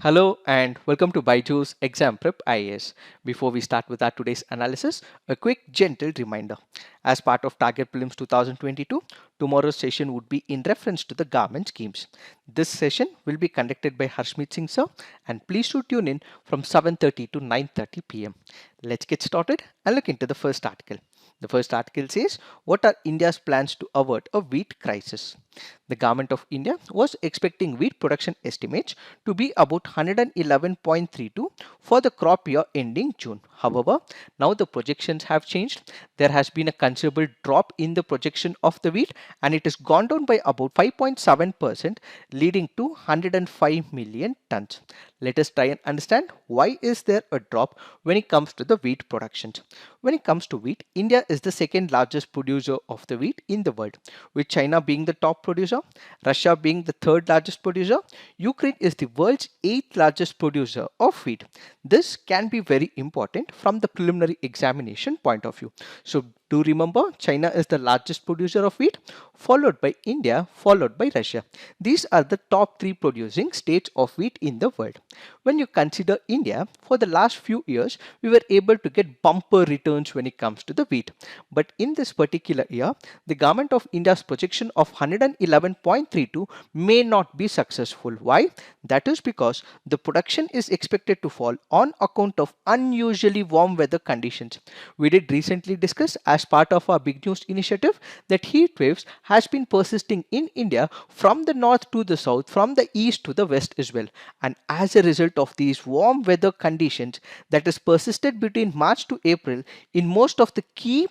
Hello and welcome to BYJU'S Exam Prep IAS. Before we start with our today's analysis, a quick gentle reminder. As part of Target Prelims 2022, tomorrow's session would be in reference to the government schemes. This session will be conducted by Harshmeet Singh sir, and please do tune in from 7:30 to 9:30 p.m. Let's get started and look into the first article. The first article says, what are India's plans to avert a wheat crisis? The government of India was expecting wheat production estimates to be about 111.32 for the crop year ending June. However, now the projections have changed. There has been a considerable drop in the projection of the wheat and it has gone down by about 5.7%, leading to 105 million tons. Let us try and understand why is there a drop when it comes to the wheat production. When it comes to wheat, India is the second largest producer of the wheat in the world, with China being the top producer, Russia being the third largest producer. Ukraine is the world's eighth largest producer of wheat. This can be very important from the preliminary examination point of view. So do remember, China is the largest producer of wheat, followed by India, followed by Russia. These are the top three producing states of wheat in the world. When you consider India, for the last few years, we were able to get bumper returns when it comes to the wheat. But in this particular year, the government of India's projection of 111.32 may not be successful. Why? That is because the production is expected to fall on account of unusually warm weather conditions. We did recently discuss as part of our Big News initiative that heat waves has been persisting in India from the north to the south, from the east to the west as well. And as a result of these warm weather conditions that has persisted between March to April in most of the key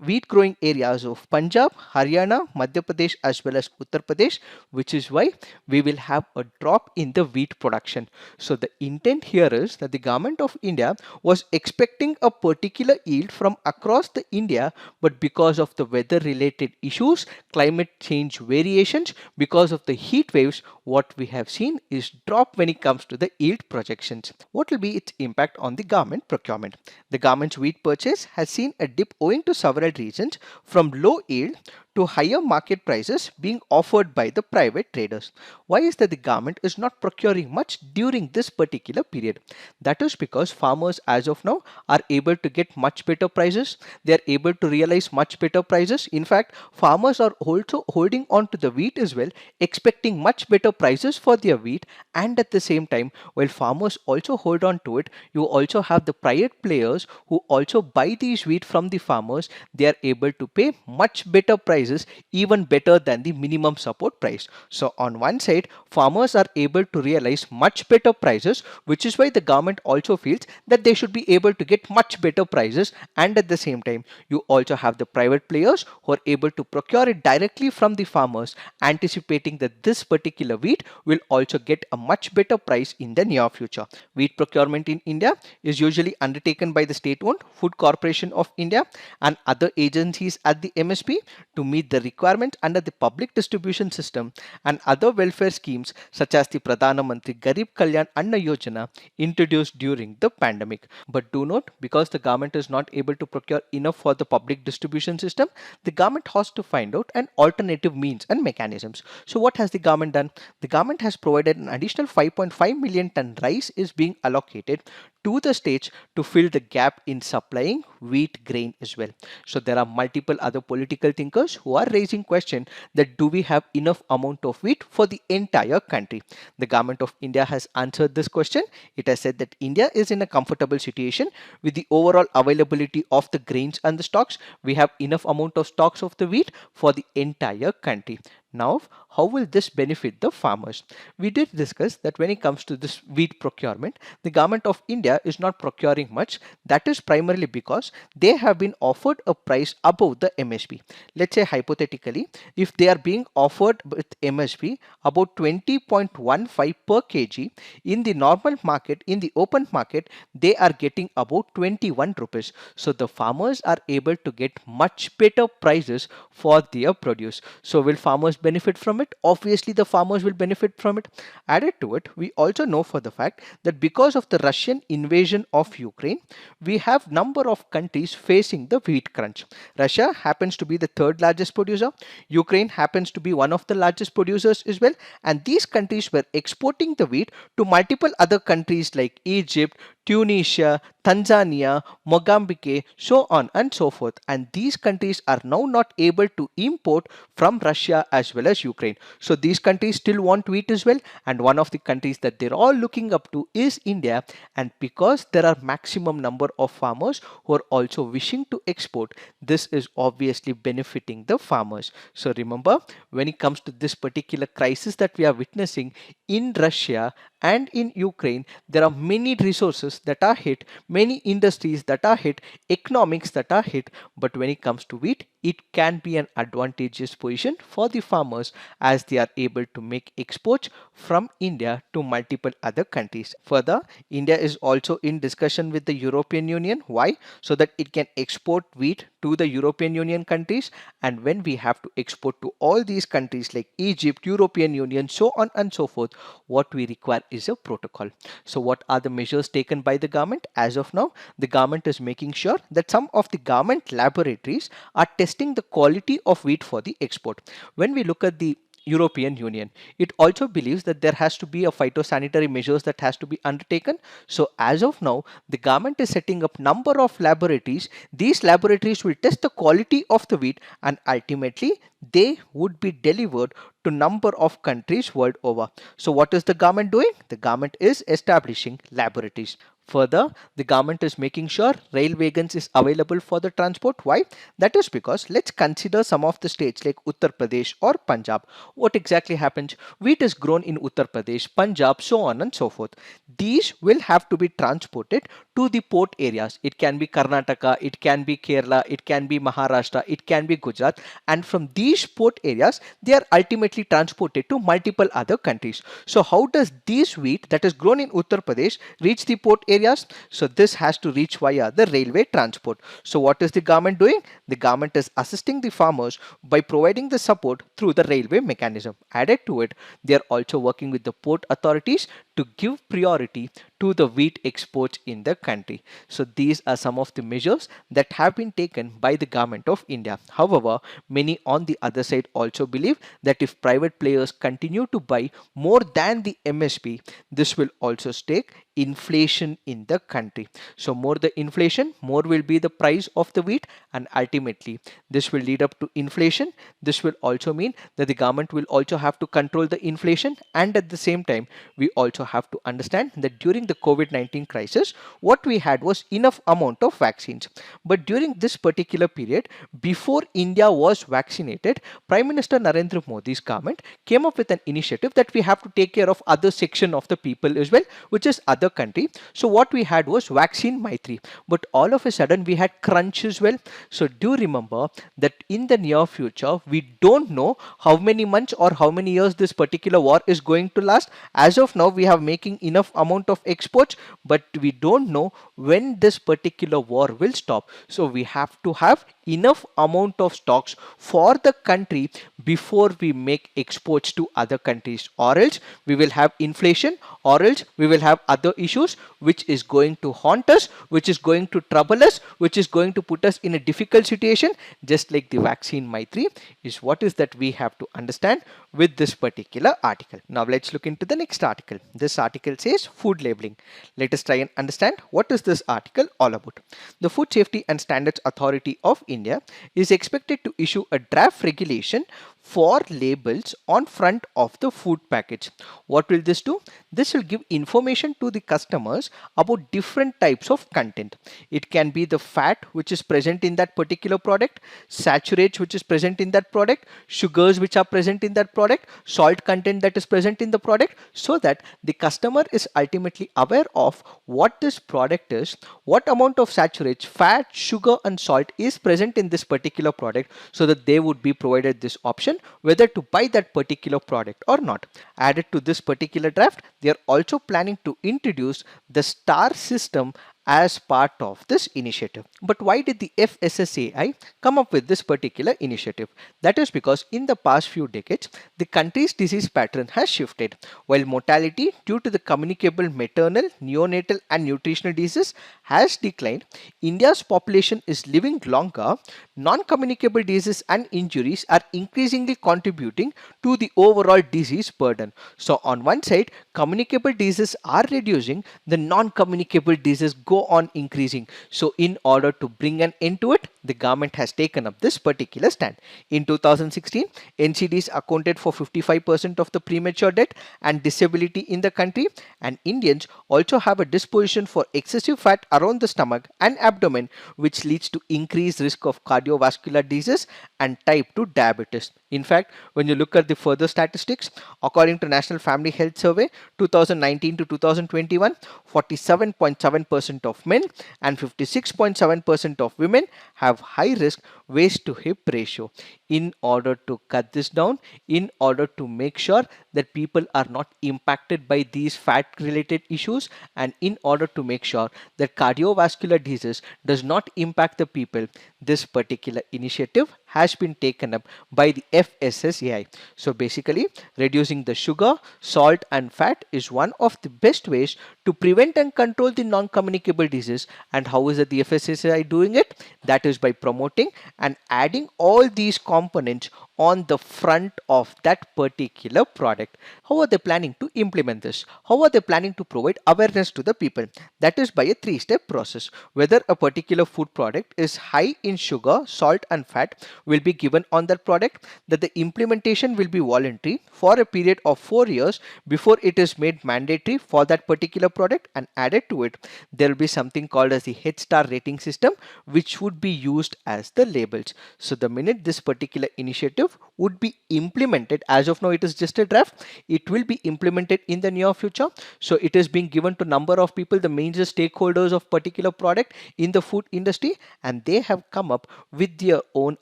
wheat growing areas of Punjab, Haryana, Madhya Pradesh as well as Uttar Pradesh, which is why we will have a drop in the wheat production. So the intent here is that the government of India was expecting a particular yield from across the India, but because of the weather related issues, climate change variations, because of the heat waves, what we have seen is drop when it comes to the yield projections. What will be its impact on the government procurement? The government's wheat purchase has seen a dip owing to several reasons, from low yield to higher market prices being offered by the private traders. Why is that the government is not procuring much during this particular period? That is because farmers as of now are able to get much better prices. They are able to realize much better prices. In fact, farmers are also holding on to the wheat as well, expecting much better prices for their wheat, and at the same time, while farmers also hold on to it, you also have the private players who also buy these wheat from the farmers. They are able to pay much better prices, even better than the minimum support price. So on one side, farmers are able to realize much better prices, which is why the government also feels that they should be able to get much better prices, and at the same time you also have the private players who are able to procure it directly from the farmers, anticipating that this particular wheat will also get a much better price in the near future. Wheat procurement in India is usually undertaken by the state-owned Food Corporation of India and other agencies at the MSP to meet the requirements under the public distribution system and other welfare schemes such as the Pradhana Mantri Garib Kalyan Anna Yojana introduced during the pandemic. But do note, because the government is not able to procure enough for the public distribution system, the government has to find out an alternative means and mechanisms. So what has the government done? The government has provided an additional 5.5 million ton rice is being allocated to the states to fill the gap in supplying wheat grain as well. So there are multiple other political thinkers who are raising question that do we have enough amount of wheat for the entire country? The government of India has answered this question. It has said that India is in a comfortable situation with the overall availability of the grains and the stocks. We have enough amount of stocks of the wheat for the entire country. Now, how will this benefit the farmers? We did discuss that when it comes to this wheat procurement, the government of India is not procuring much. That is primarily because they have been offered a price above the MSP. Let's say hypothetically, if they are being offered with MSP about 20.15 per kg, in the normal market, in the open market, they are getting about 21 rupees. So the farmers are able to get much better prices for their produce. So will farmers benefit from it? Obviously, the farmers will benefit from it. Added to it, we also know for the fact that because of the Russian invasion of Ukraine, we have number of countries facing the wheat crunch. Russia happens to be the third largest producer. Ukraine happens to be one of the largest producers as well. And these countries were exporting the wheat to multiple other countries like Egypt, Tunisia, Tanzania, Mozambique, so on and so forth. And these countries are now not able to import from Russia as well as Ukraine. So these countries still want wheat as well. And one of the countries that they're all looking up to is India. And because there are maximum number of farmers who are also wishing to export, this is obviously benefiting the farmers. So remember, when it comes to this particular crisis that we are witnessing in Russia and in Ukraine, there are many resources that are hit, many industries that are hit, economics that are hit. But when it comes to wheat, it can be an advantageous position for the farmers as they are able to make exports from India to multiple other countries. Further, India is also in discussion with the European Union. Why? So that it can export wheat to the European Union countries. And when we have to export to all these countries like Egypt, European Union, so on and so forth, what we require is a protocol. So what are the measures taken by the government? As of now, the government is making sure that some of the government laboratories are testing the quality of wheat for the export. When we look at the European Union, it also believes that there has to be a phytosanitary measures that has to be undertaken. So as of now, the government is setting up number of laboratories. These laboratories will test the quality of the wheat and ultimately they would be delivered to number of countries world over. So what is the government doing? The government is establishing laboratories. Further, the government is making sure rail wagons is available for the transport. Why? That is because let's consider some of the states like Uttar Pradesh or Punjab. What exactly happens? Wheat is grown in Uttar Pradesh, Punjab, so on and so forth. These will have to be transported to the port areas. It can be Karnataka, it can be Kerala, it can be Maharashtra, it can be Gujarat. And from these port areas, they are ultimately transported to multiple other countries. So how does this wheat that is grown in Uttar Pradesh reach the port areas? So this has to reach via the railway transport. So what is the government doing? The government is assisting the farmers by providing the support through the railway mechanism. Added to it, they are also working with the port authorities to give priority to the wheat exports in the country. So these are some of the measures that have been taken by the government of India. However, many on the other side also believe that if private players continue to buy more than the MSP, this will also stake inflation in the country. So more the inflation, more will be the price of the wheat, and ultimately this will lead up to inflation. This will also mean that the government will also have to control the inflation, and at the same time we also have to understand that during the COVID-19 crisis, what we had was enough amount of vaccines. But during this particular period, before India was vaccinated, Prime Minister Narendra Modi's government came up with an initiative that we have to take care of other section of the people as well, which is other country. So what we had was vaccine Maitri, but all of a sudden we had crunch as well. So do remember that in the near future, we don't know how many months or how many years this particular war is going to last. As of now, we have making enough amount of exports, but we don't know when this particular war will stop. So we have to have enough amount of stocks for the country before we make exports to other countries, or else we will have inflation, or else we will have other issues which is going to haunt us, which is going to trouble us, which is going to put us in a difficult situation, just like the vaccine Maitri is what is that we have to understand with this particular article. Now let's look into the next article. This article says food labeling. Let us try and understand what is this article all about. The Food Safety and Standards Authority of India is expected to issue a draft regulation for labels on front of the food package. What will this do? This will give information to the customers about different types of content. It can be the fat which is present in that particular product, saturates which is present in that product, sugars which are present in that product, salt content that is present in the product, so that the customer is ultimately aware of what this product is, what amount of saturates, fat, sugar and salt is present in this particular product, so that they would be provided this option whether to buy that particular product or not. Added to this particular draft, they are also planning to introduce the star system as part of this initiative. But why did the FSSAI come up with this particular initiative? That is because in the past few decades, the country's disease pattern has shifted. While mortality due to the communicable maternal, neonatal and nutritional diseases has declined, India's population is living longer. Non-communicable diseases and injuries are increasingly contributing to the overall disease burden. So on one side, communicable diseases are reducing, the non-communicable diseases go on increasing. So in order to bring an end to it, the government has taken up this particular stand. In 2016, NCDs accounted for 55% of the premature death and disability in the country, and Indians also have a disposition for excessive fat around the stomach and abdomen, which leads to increased risk of cardiovascular disease and type 2 diabetes. In fact, when you look at the further statistics, according to National Family Health Survey 2019 to 2021, 47.7% of men and 56.7% of women have high risk waist to hip ratio. In order to cut this down, in order to make sure that people are not impacted by these fat related issues, and in order to make sure that cardiovascular disease does not impact the people, this particular initiative has been taken up by the FSSAI. So basically, reducing the sugar, salt and fat is one of the best ways to prevent and control the non-communicable disease. And how is it the FSSAI doing it? That is by promoting and adding all these components on the front of that particular product. How are they planning to implement this? How are they planning to provide awareness to the people? That is by a three-step process. Whether a particular food product is high in sugar, salt and fat will be given on that product, that the implementation will be voluntary for a period of 4 years before it is made mandatory for that particular product, and added to it there will be something called as the Head Start rating system, which would be used as the labels. So the minute this particular initiative would be implemented, as of now it is just a draft, it will be implemented in the near future. So it is being given to number of people, the major stakeholders of particular product in the food industry, and they have come up with their own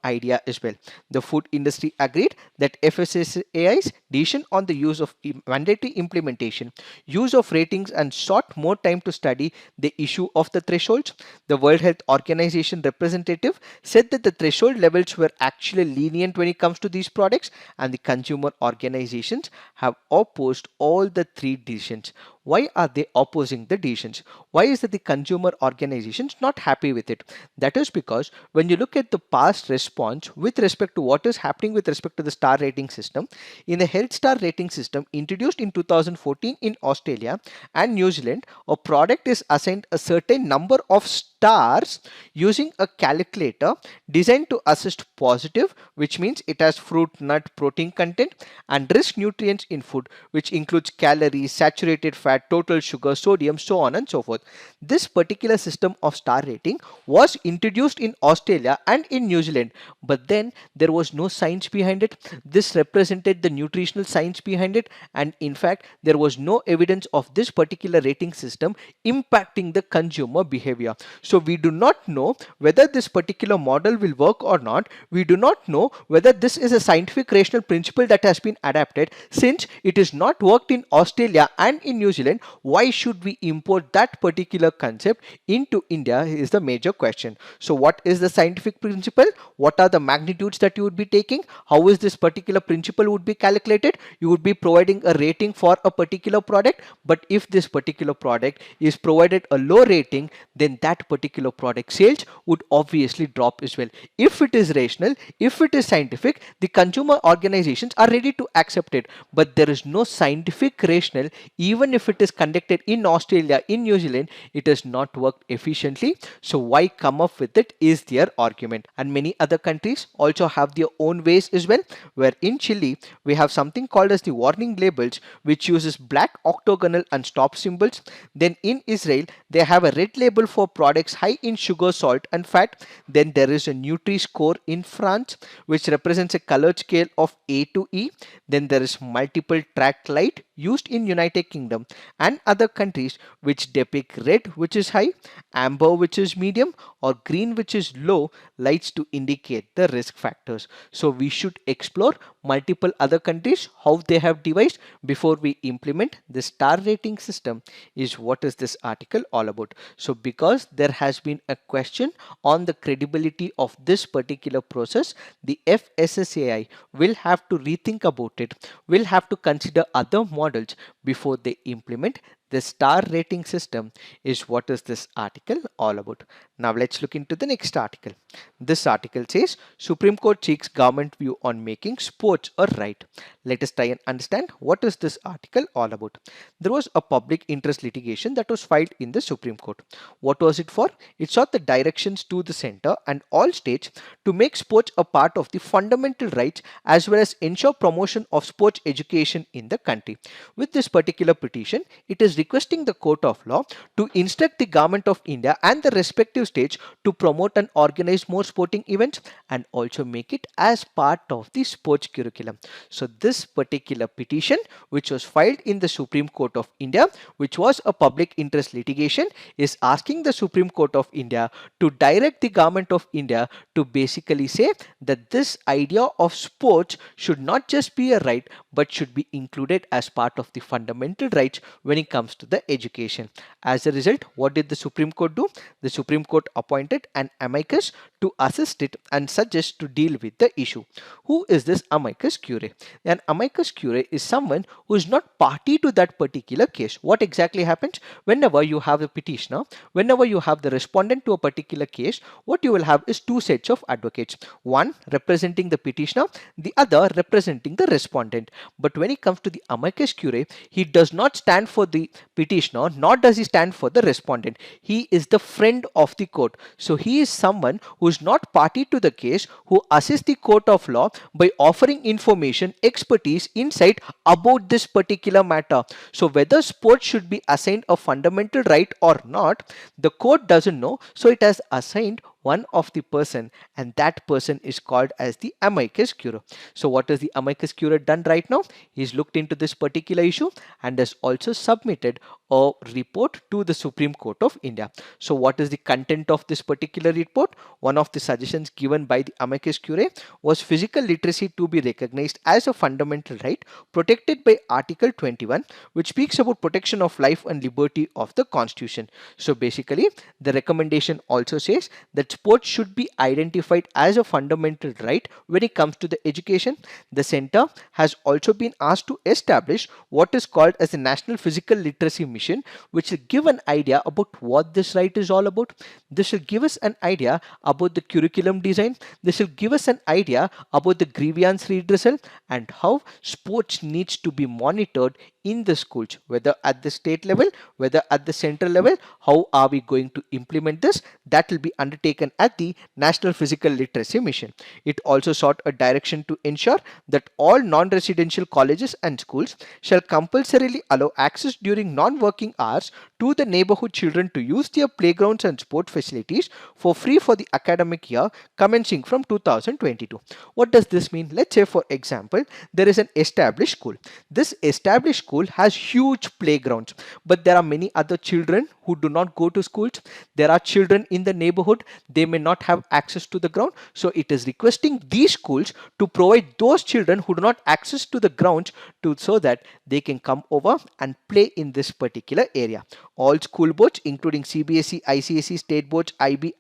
idea as well. The food industry agreed that FSSAI's decision on the use of mandatory implementation, use of ratings and sought more time to study the issue of the thresholds. The World Health Organization representative said that the threshold levels were actually lenient when it comes to these products, and the consumer organizations have opposed all the three decisions. Why are they opposing the decisions? Why is that the consumer organizations not happy with it? That is because when you look at the past response with respect to what is happening with respect to the star rating system, in the health star rating system introduced in 2014 in Australia and New Zealand, a product is assigned a certain number of stars using a calculator designed to assist positive, which means it has fruit, nut, protein content, and risk nutrients in food, which includes calories, saturated fat, total sugar, sodium, so on and so forth. This particular system of star rating was introduced in Australia and in New Zealand, but then there was no science behind it. This represented the nutritional science behind it, and in fact there was no evidence of this particular rating system impacting the consumer behavior. So we do not know whether this particular model will work or not. We do not know whether this is a scientific rational principle that has been adapted. Since it is not worked in Australia and in New Zealand, why should we import that particular concept into India is the major question. So what is the scientific principle? What are the magnitudes that you would be taking? How is this particular principle would be calculated? You would be providing a rating for a particular product, but if this particular product is provided a low rating, then that particular product sales would obviously drop as well. If it is rational, if it is scientific, the consumer organizations are ready to accept it, but there is no scientific rational. Even if it is conducted in Australia, in New Zealand, it has not worked efficiently. So why come up with it is their argument. And many other countries also have their own ways as well, where in Chile we have something called as the warning labels, which uses black octagonal and stop symbols. Then in Israel they have a red label for products high in sugar, salt and fat. Then there is a Nutri-Score in France, which represents a colored scale of A to E. Then there is multiple track light used in United Kingdom and other countries, which depict red, which is high, amber, which is medium, or green, which is low lights to indicate the risk factors. So we should explore multiple other countries, how they have devised before we implement the star rating system is what is this article all about. So because there has been a question on the credibility of this particular process, the FSSAI will have to rethink about it, will have to consider other models before they implement the star rating system is what is this article all about. Now let's look into the next article. This article says Supreme Court seeks government view on making sports a right. Let us try and understand what is this article all about. There was a public interest litigation that was filed in the Supreme Court. What was it for? It sought the directions to the center and all states to make sports a part of the fundamental rights as well as ensure promotion of sports education in the country. With this particular petition, it is requesting the Court of Law to instruct the Government of India and the respective states to promote and organize more sporting events and also make it as part of the sports curriculum. So this particular petition, which was filed in the Supreme Court of India, which was a public interest litigation, is asking the Supreme Court of India to direct the Government of India to basically say that this idea of sports should not just be a right but should be included as part of the fundamental rights when it comes to the education. As a result, what did the Supreme Court do? The Supreme Court appointed an amicus to assist it and suggest to deal with the issue. Who is this amicus curiae? An amicus curiae is someone who is not party to that particular case. What exactly happens? Whenever you have a petitioner, whenever you have the respondent to a particular case, what you will have is two sets of advocates. One representing the petitioner, the other representing the respondent. But when it comes to the amicus curiae, he does not stand for the petitioner, nor does he stand for the respondent. He is the friend of the court. So he is someone who is not party to the case, who assists the court of law by offering information, expertise, insight about this particular matter. So whether sports should be assigned a fundamental right or not, the court doesn't know. So it has assigned one of the person, and that person is called as the amicus curiae. So what is the amicus curiae done right now? He's looked into this particular issue and has also submitted a report to the Supreme Court of India. So what is the content of this particular report? One of the suggestions given by the amicus curiae was physical literacy to be recognized as a fundamental right protected by Article 21, which speaks about protection of life and liberty of the Constitution. So basically, the recommendation also says that sports should be identified as a fundamental right when it comes to the education. The center has also been asked to establish what is called as the National Physical Literacy Mission, which will give an idea about what this right is all about. This will give us an idea about the curriculum design. This will give us an idea about the grievance redressal and how sports needs to be monitored in the schools, whether at the state level, whether at the central level. How are we going to implement this? That will be undertaken at the National Physical Literacy Mission. It also sought a direction to ensure that all non-residential colleges and schools shall compulsorily allow access during non-working hours to the neighborhood children to use their playgrounds and sport facilities for free for the academic year commencing from 2022. What does this mean? Let's say, for example, there is an established school. This established school has huge playgrounds, but there are many other children who do not go to schools. There are children in the neighborhood, they may not have access to the ground. So it is requesting these schools to provide those children who do not access to the grounds so that they can come over and play in this particular area. All school boards, including CBSE, ICSE, state boards, IB,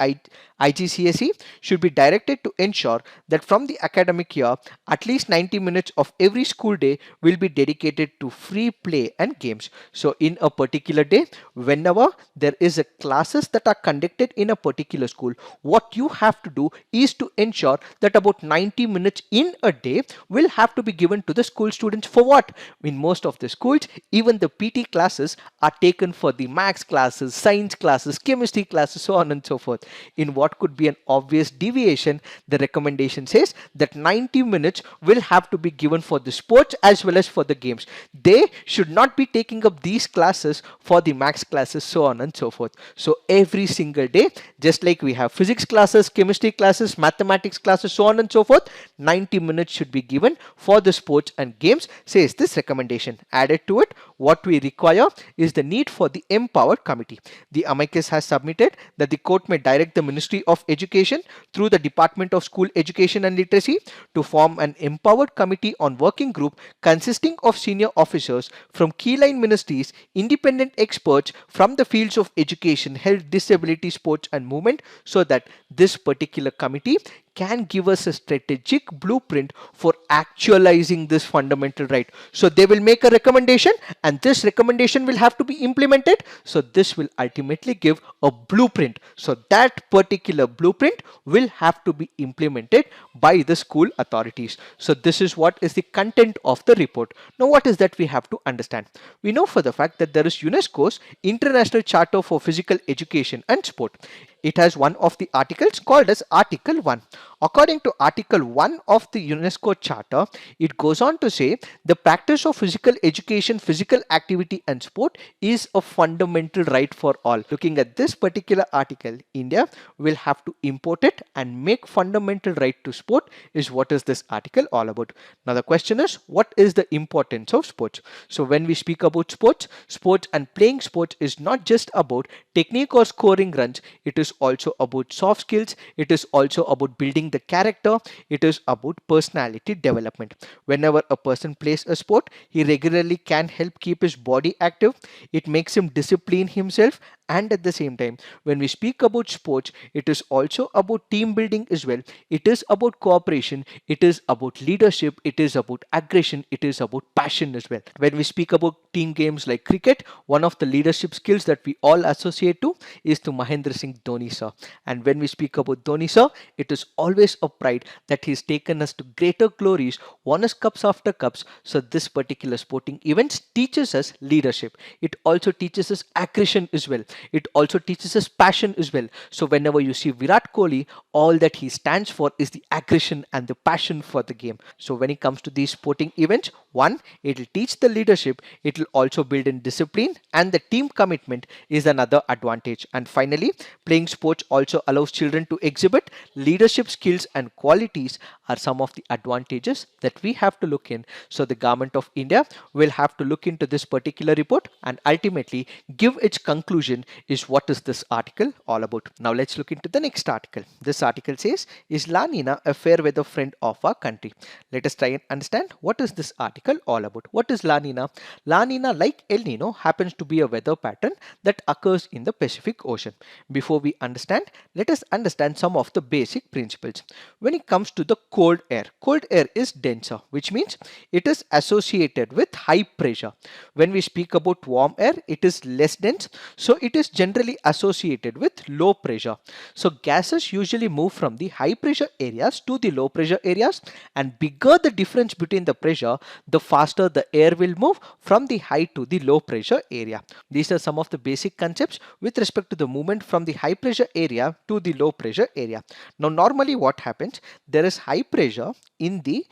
IGCSE, should be directed to ensure that from the academic year, at least 90 minutes of every school day will be dedicated to free play and games. So in a particular day, whenever there is a classes that are conducted in a particular school, what you have to do is to ensure that about 90 minutes in a day will have to be given to the school students. For what? In most of the schools, even the PT classes are taken for the maths classes, science classes, chemistry classes, so on and so forth. In what could be an obvious deviation, the recommendation says that 90 minutes will have to be given for the sports as well as for the games. They should not be taking up these classes for the maths classes, so on and so forth. So every single day, just like we have physics classes, chemistry classes, mathematics classes, so on and so forth, 90 minutes should be given for the sports and games, says this recommendation. Added to it, what we require is the need for the empowered committee. The amicus has submitted that the court may direct the Ministry of Education through the Department of School Education and Literacy to form an empowered committee on working group consisting of senior officers from keyline ministries, independent experts from the fields of education, health, disability, sports and movement, so that this particular committee can give us a strategic blueprint for actualizing this fundamental right. So they will make a recommendation and this recommendation will have to be implemented. So this will ultimately give a blueprint. So that particular blueprint will have to be implemented by the school authorities. So this is what is the content of the report. Now what is that we have to understand? We know for the fact that there is UNESCO's International Charter for Physical Education and Sport. It has one of the articles called as Article 1. According to Article 1 of the UNESCO Charter, it goes on to say the practice of physical education, physical activity and sport is a fundamental right for all. Looking at this particular article, India will have to import it and make fundamental right to sport is what is this article all about. Now the question is, what is the importance of sports? So when we speak about sports, sports and playing sports is not just about technique or scoring runs, it is also about soft skills, it is also about building the character, it is about personality development. Whenever a person plays a sport, he regularly can help keep his body active, it makes him discipline himself, and at the same time, when we speak about sports, it is also about team building as well. It is about cooperation, it is about leadership, it is about aggression, it is about passion as well. When we speak about team games like cricket, one of the leadership skills that we all associate to is to Mahendra Singh Dhoni sir. And when we speak about Dhoni sir, it is always a pride that he's taken us to greater glories, won us cups after cups. So this particular sporting event teaches us leadership. It also teaches us aggression as well. It also teaches us passion as well. So whenever you see Virat Kohli, all that he stands for is the aggression and the passion for the game. So when it comes to these sporting events, one, it will teach the leadership, it will also build in discipline, and the team commitment is another advantage. And finally, playing sports also allows children to exhibit leadership skills and qualities are some of the advantages that we have to look in. So the government of India will have to look into this particular report and ultimately give its conclusion is what is this article all about. Now let's look into the next article. This article says, is La Nina a fair weather friend of our country? Let us try and understand what is this article all about. What is La Nina? La Nina, like El Nino, happens to be a weather pattern that occurs in the Pacific Ocean. Before we understand, let us understand some of the basic principles. When it comes to the cold air is denser, which means it is associated with high pressure. When we speak about warm air, it is less dense, so it is generally associated with low pressure. So gases usually move from the high pressure areas to the low pressure areas, and bigger the difference between the pressure, the faster the air will move from the high to the low pressure area. These are some of the basic concepts with respect to the movement from the high pressure area to the low pressure area. Now normally what happens, there is high pressure in the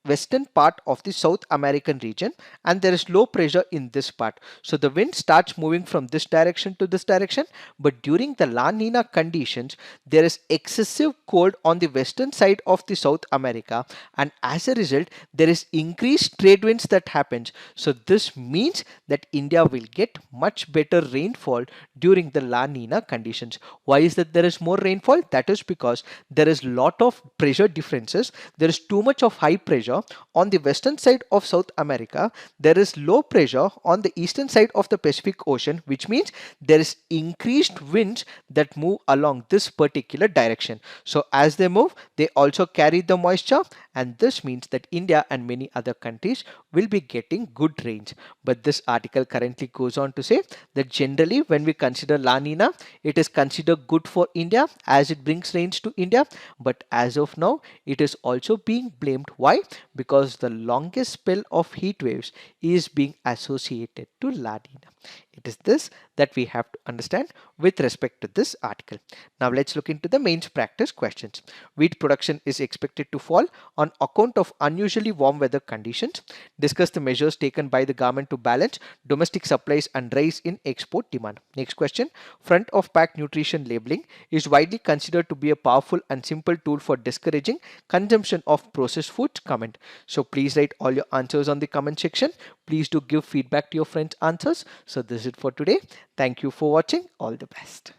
western part of the South American region and there is low pressure in this part. So the wind starts moving from this direction to this direction, but during the La Nina conditions, there is excessive cold on the western side of the South America, and as a result, there is increased trade winds that happens. So this means that India will get much better rainfall during the La Nina conditions. Why is that there is more rainfall? That is because there is lot of pressure differences. There is too much of high pressure on the western side of South America, there is low pressure on the eastern side of the Pacific Ocean, which means there is increased winds that move along this particular direction. So as they move, they also carry the moisture, and this means that India and many other countries will be getting good rains. But this article currently goes on to say that generally when we consider La Nina, it is considered good for India as it brings rains to India, but as of now it is also being blamed. Why? Because the longest spell of heat waves is being associated to La Nina. It is this that we have to understand with respect to this article. Now let's look into the mains practice questions. Wheat production is expected to fall on account of unusually warm weather conditions. Discuss the measures taken by the government to balance domestic supplies and rise in export demand. Next question. Front of pack nutrition labeling is widely considered to be a powerful and simple tool for discouraging consumption of processed foods. Comment. So please write all your answers on the comment section. Please do give feedback to your friends' answers. So this is it for today. Thank you for watching. All the best.